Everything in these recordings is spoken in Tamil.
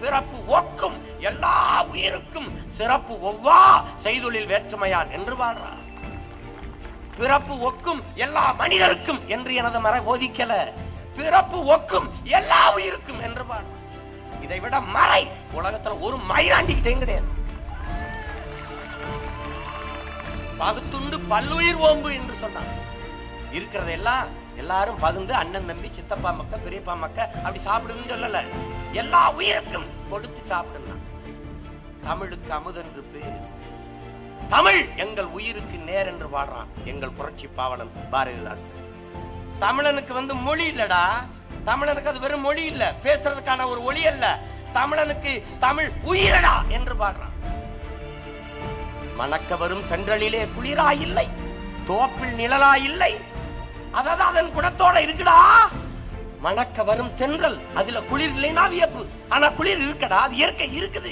பிறப்பு ஒக்கும் எல்லா உயிருக்கும் சிறப்பு ஒவ்வா செய்தொழில் வேற்றுமையான் என்று பாடுறார். பிறப்பு ஒக்கும் எல்லா மனிதருக்கும் என்று எனது மர போதிக்கல, பிறப்பு ஒக்கும் எல்லா உயிருக்கும் என்று பாடுறார். இதை விட மறை உலகத்துல ஒரு மயிலாண்டிக்கிட்டே கிடையாது. பகுத்துண்டு பல்லுயிர் ஓம்பு என்று சொன்னார். இருக்கிறதெல்லாம் எல்லாரும் பகுந்து அண்ணன் தம்பி சித்தப்பா மக்க பெரியப்பா மக்க அப்படி சாப்பிடுன்னு சொல்லல, எல்லா உயிருக்கும் கொடுத்து சாப்பிடுங்க. தமிழுக்கு அமுதென்று பேர், தமிழ் எங்கள் உயிருக்கு நேர் என்று பாடுறான் எங்கள் புரட்சி பாவலன் பாரதிதாசன். தமிழனுக்கு மொழி இல்லடா, தமிழனுக்கு அது வெறும் மொழி இல்ல, பேசுறதுக்கான ஒரு ஒளி அல்ல, தமிழனுக்கு தமிழ் உயிரடா என்று பாடுறான். மணக்க வரும் தென்றலிலே குளிரா இல்லை, தோப்பில் நிழலா இல்லை, அதாவது அதன் குணத்தோட இருக்குடா. மணக்க வரும் தென்றல், அதுல குளிர் இல்லைன்னா வியப்பு, ஆனா குளிர் இருக்கடா, அது இயற்கை இருக்குது.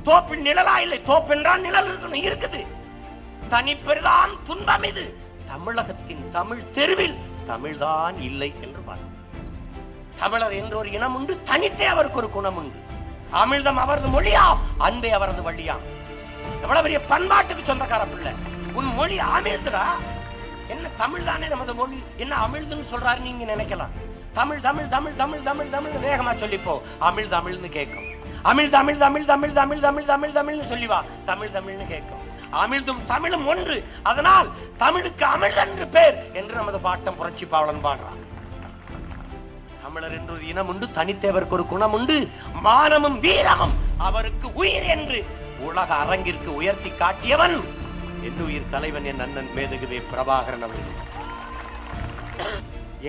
தோப்பில் நிழலா இல்லை, தோப்பென்றால் நிழல் இருக்கணும், இருக்குது. தனிப்பெருதான் துன்பம் இது, தமிழகத்தின் தமிழ் தெருவில் தமிழ்தான் இல்லை என்று பாரு. தமிழர் என்ற ஒரு இனம் உண்டு, தனித்தே அவருக்கு ஒரு குணம் உண்டு. அமிழ்தம் அவரது மொழியாம், அன்பே அவரது வழியாம். எவ்வளவு பெரிய பண்பாட்டுக்கு சொந்தக்கார பிள்ளை. உன் மொழி அமிழ்துடா. என்ன தமிழ் தானே நமது மொழி, என்ன அமிழ்துன்னு சொல்றாரு நீங்க நினைக்கலாம். தமிழ் தமிழ் தமிழ் தமிழ் தமிழ் தமிழ் வேகமா சொல்லிப்போ, அமிழ் தமிழ்னு கேட்கும். அமிழ் தமிழ் தமிழ் தமிழ் தமிழ் தமிழ் தமிழ் தமிழ்னு சொல்லிவா, தமிழ் தமிழ்னு கேட்கும். அமிழ்தும் தமிழும் ஒன்று, அதனால் தமிழுக்கு அமிழ் என்று பேர் என்று நமது பாட்டம் புரட்சி பாவலன் பாடுறான். தமிழர் என்று ஒரு இனம் உண்டு, தனித்தேவருக்கு ஒரு குணம் உண்டு, மானமும் வீரமும் அவருக்கு உயிர் என்று உலக அரங்கிற்கு உயர்த்தி காட்டியவன் என்னுயிர் தலைவன் என் அண்ணன் மேதகுவே பிரபாகரன் அவர்கள்.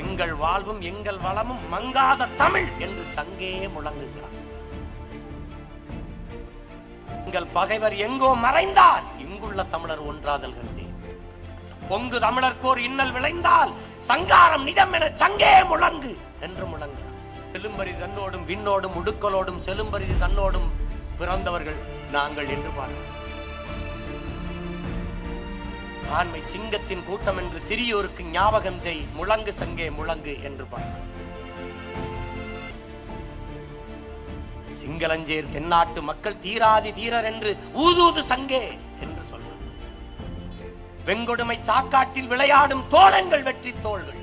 எங்கள் வாழ்வும் எங்கள் வளமும் மங்காத தமிழ் என்று சங்கே முழங்குகிறார். எங்கள் பகைவர் எங்கோ மறைந்தால் இங்குள்ள தமிழர் ஒன்றாதல் கண்டே. பொங்கு தமிழர்க்கோர் இன்னல் விளைந்தால் சங்காரம் நிஜம் என சங்கே முழங்கு என்று முழங்குகிறார். செலும்பரிதி தன்னோடும் விண்ணோடும் உடுக்கலோடும் செலும்பரிதி தன்னோடும் பிறந்தவர்கள் நாங்கள் என்று பாடுகிறோம். ஆண்மை சிங்கத்தின் கூட்டம் என்று சிறியோருக்கு ஞாபகம் செய், முழங்கு சங்கே முழங்கு என்று பாடுகிறோம். சிங்களஞ்சேர் தென்னாட்டு மக்கள் தீராதி தீரர் என்று ஊதூது சங்கே என்று சொல்றோம். வெங்கொடுமை சாக்காட்டில் விளையாடும் தோழங்கள் வெற்றி தோள்கள்,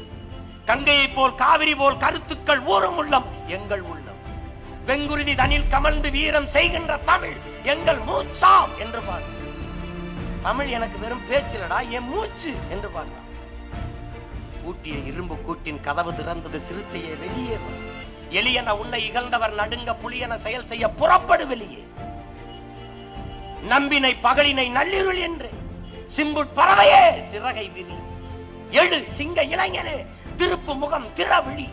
கங்கையை போல் காவிரி போல் கருத்துக்கள் ஊறும் உள்ளம் எங்கள் உள்ளம். வெங்குருதி தனில் கமழ்ந்து வீரம் செய்கின்ற தமிழ் எங்கள் மூச்சாம் என்று பாடுறோம். தமிழ் எனக்கு வெறும் பேச்சிலடா, என் மூச்சு என்று பாடுறான். கூட்டிய இரும்பு கூட்டின் கதவு திறந்தது, சிறுத்தையே வெளியே வா. எளியன உன்னை இகழ்ந்தவர் நடுங்க, புலியன செயல் செய்ய புறப்படு வெளியே. நம்பினை பகலினை நள்ளிருள் என்று சிம்புட் பறவையே சிறகை விரி. எழு சிங்க இளைஞனே திருப்பு முகம் திறவிழி.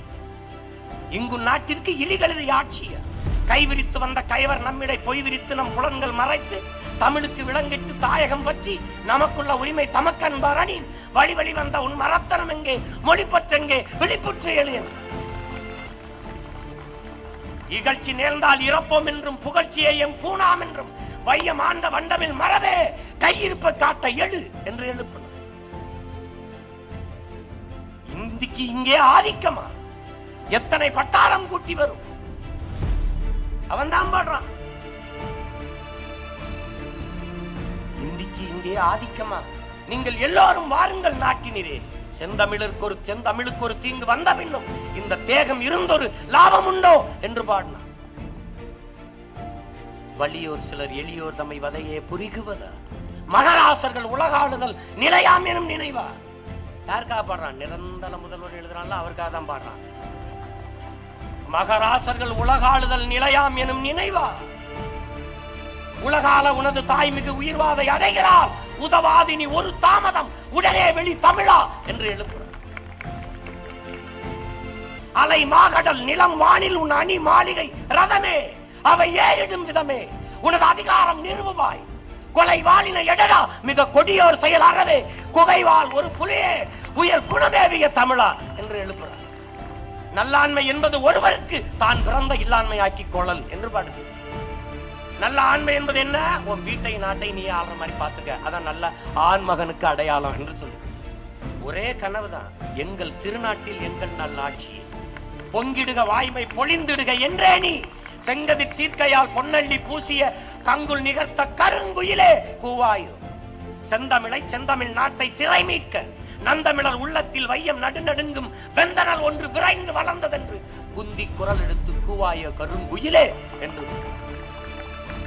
இங்கு நாட்டிற்கு இலிகளது ஆட்சிய கைவிரித்து வந்த கைவர் நம்மிடை பொய் விரித்து நம் புலன்கள் மறைத்து தமிழுக்கு விளங்கிட்டு தாயகம் பற்றி நமக்குள்ள உரிமை தமக்கன்பரனின் வழி வழி வந்த உன் மரத்தனம் எங்கே, மொழிப்பற்றெங்கே, வெளிப்புற்று எழுதின. இகழ்ச்சி நேர்ந்தால் இறப்போம் என்றும் புகழ்ச்சியையும் பூணாம் என்றும் வையம் ஆண்ட வண்டமில் மரவே கையிருப்ப காட்ட எழு என்று எழுப்பணும். இந்திக்கு இங்கே ஆதிக்கமா, எத்தனை பட்டாளம் கூட்டி வரும், அவன் தான் பாடுறான். இந்திக்கு இங்கே ஆதிக்கமா, நீங்கள் எல்லாரும் வாருங்கள் நாட்டினரே, செந்தமிழுக்கு ஒரு தீங்கு வந்த பின்னும் இந்த தேகம் இருந்தொரு லாபம் உண்டோ என்று பாடினான். வலியோர் சிலர் எளியோர் தம்மை வதையே புரிகுவதா, மகராசர்கள் உலகாளுதல் நிலையாம் எனும் நினைவா. யாருக்காக பாடுறான்? நிரந்தர முதல்வர் எழுதுறான்ல, அவருக்காக தான் பாடுறான். மகராசர்கள் உலகாளுதல் நிலையாம் எனும் நினைவா. உலகால உனது தாய்மிகு உயிர்வாதை அடைகிறார், உதவாதினி ஒரு தாமதம் உடனே வெளி தமிழா என்று எழுப்புறார். அலை மாகடல் நிலம் வானில் உன் அணி மாளிகை ரதமே, அவை ஏறிடும் விதமே உனது அதிகாரம் நிறுவுவாய். கொலை வாளின எடடா மிக கொடியோர் செயல் அறவே, குகைவால் ஒரு புலியே உயர் குணமேவிய தமிழா என்று எழுப்புறார். நல்லாண்மை என்பது ஒருவருக்கு தான் பிறந்த இல்லாண்மையாக்கி கொள்ளல் என்று பாடுது. நல்ல ஆண்மை என்பது என்ன? உன் வீட்டை நாட்டை நீ ஆள்ற மாதிரி பாத்துக்க, அதான் நல்ல ஆண்மகனுக்கு அடையாளம் என்று சொல்லு. ஒரே கனவுதான், எங்கள் திருநாட்டில் எங்கள் நல்லாட்சி பொங்கிடுக வாய்மை பொழிந்திடுக என்றே நீ செங்கதிர் சீர்க்கையால் பொன்னள்ளி பூசிய கங்குல் நிகர்த்த கருங்குயிலே கூவாயு. செந்தமிழை செந்தமிழ் நாட்டை சிறை மீட்க நந்தமிழர் உள்ளத்தில் வையம் நடுநடுங்கும் வெந்தனல் ஒன்று விரைந்து வளர்ந்ததென்று குந்தி குரல் எடுத்து கூவாய கருங்குயிலே என்று